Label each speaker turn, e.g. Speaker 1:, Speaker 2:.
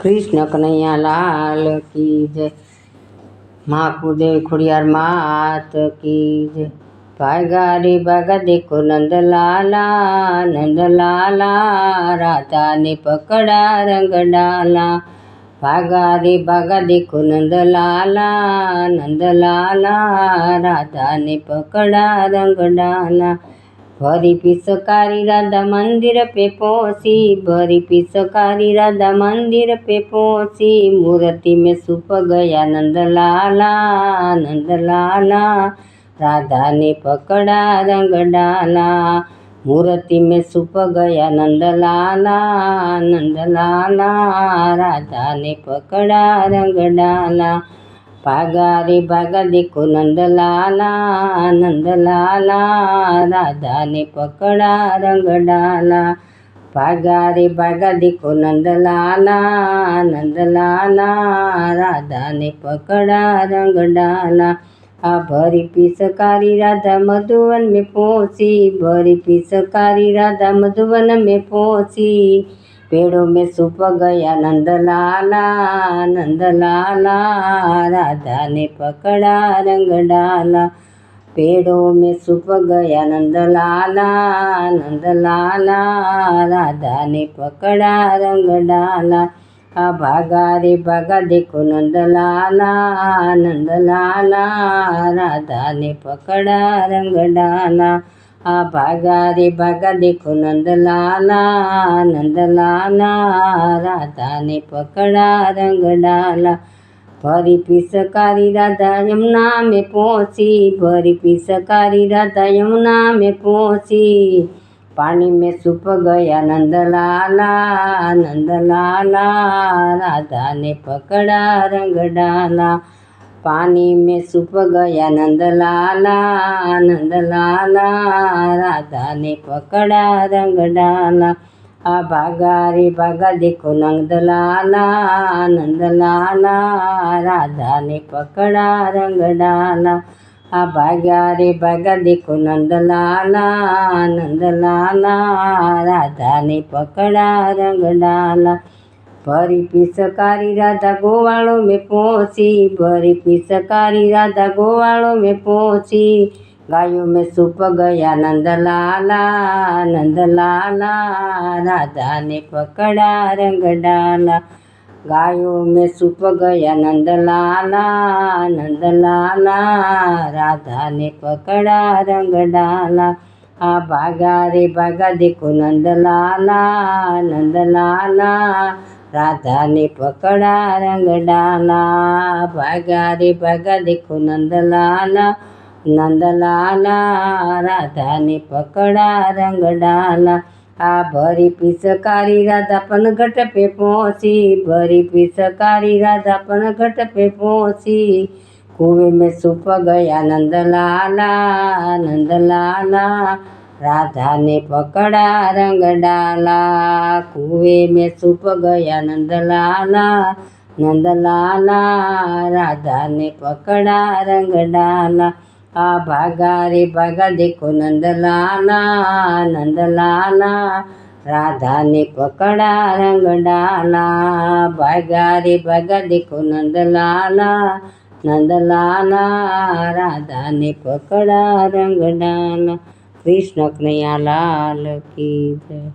Speaker 1: कृष्ण कन्हैया लाल की जय। महाकुदेव खुड़ियार मात की जय। भागा रे भागा देखो नंद लाला, नंद लाला राधा ने पकड़ा रंग डाला। भागा रे भागा देखो नंद लाला, नंद लाला राधा ने पकड़ा रंग डाला। भरी पिचकारी राधा मंदिर पे पहुंची, भरी पिचकारी राधा मंदिर पे पहुंची। मूर्ति में छुप गया नंद लाला, नंद लाला राधा ने पकड़ा रंग डाला। मूर्ति में छुप गया नंद लाला, नंद लाला राधा ने पकड़ा रंग डाला। भागा रे भागा देखो नंद लाला, नंद लाला राधा ने पकड़ा रंग डाला। भागा रे भागा देखो नंद लाला, नंद लाला राधा ने पकड़ा रंग डाला। भरी पिचकारी राधा मधुवन में पहुंची, भरी पिचकारी राधा मधुवन में पहुंची। पेड़ों में छुप गया नंद लाला, नंद लाला राधा ने पकड़ा रंग डाला। पेड़ों में छुप गया नंद लाला, नंद लाला राधा ने पकड़ा रंग डाला। भागा रे भागा देखो नंद लाला, नंद लाला राधा ने पकड़ा रंग डाला। भागा रे भागा देखो नंद लाला, नंद लाला राधा ने पकड़ा रंग डाला। भरी पिचकारी राधा यमुना में पहुंची, भरी पिचकारी राधा यमुना में पहुंची। पानी में छुप गया नंद लाला, नंद लाला राधा ने पकड़ा रंग डाला। पानी में छुप गया नंद लाला, नंद लाला राधा ने पकड़ा रंग डाला। भागा रे भागा देखो नंद लाला, नंद लाला राधा ने पकड़ा रंग डाला। भागा रे भागा देखो नंद लाला, नंद लाला राधा ने पकड़ा रंग डाला। भरी पिचकारी राधा गोवालों में पहुंची, भरी पिचकारी राधा गोवालों में पहुंची। गायों में छुप गया नंद लाला, नंद लाला राधा ने पकड़ा रंग डाला। गायों में छुप गया नंद लाला, नंद लाला राधा ने पकड़ा रंग डाला। भागा रे भागा देखो नंद लाला, नंद लाला राधा ने पकड़ा रंग डाला। भागा रे भागा देखो नंद लाला, नंद लाला राधा ने पकड़ा रंग डाला। भरी पिचकारी राधा पनघट पे पहुंची, भरी पिचकारी राधा पनघट पे पहुंची। कुएं में छुप गया नंद लाला, नंद लाला राधा ने पकड़ा रंग डाला। कुएं में छुप गया नंद लाला, नंद लाला राधा ने पकड़ा रंग डाला। भागा रे भागा देखो नंद लाला, नंद लाला राधा ने पकड़ा रंग डाला। भागा रे भागा देखो नंद लाला, नंद लाला राधा ने पकड़ा रंग डाला। कृष्ण कन्हैया लाल की जय।